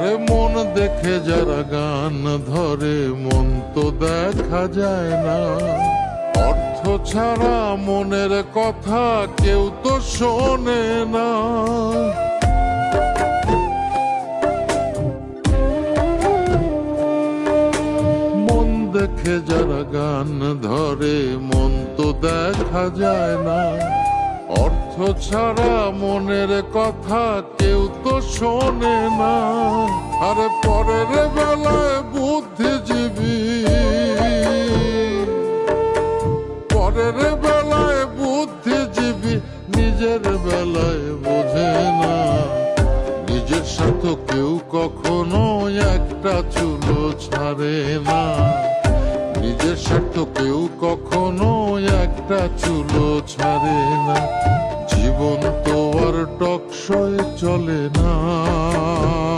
আরে মন দেখে যারা গান ধরে মন তো দেখা যায় না, অর্থ ছাড়া মনের কথা কেউ তো শোনে না। মন দেখে যারা গান ধরে মন তো দেখা যায় না, অর্থ ছাড়া মনের কথা কেউ তো শোনে না। আরে পরের বেলায় বুদ্ধিজীবী, পরের বেলায় বুদ্ধিজীবী নিজের বেলায় বোঝে না। নিজের সাথে কেউ কখনো একটা চুলো ছাড়ে না, নিজের স্বার্থ কেউ কখনো একটা চুলো ছাড়ে না। জীবন তো আর টকশয়ে চলে না।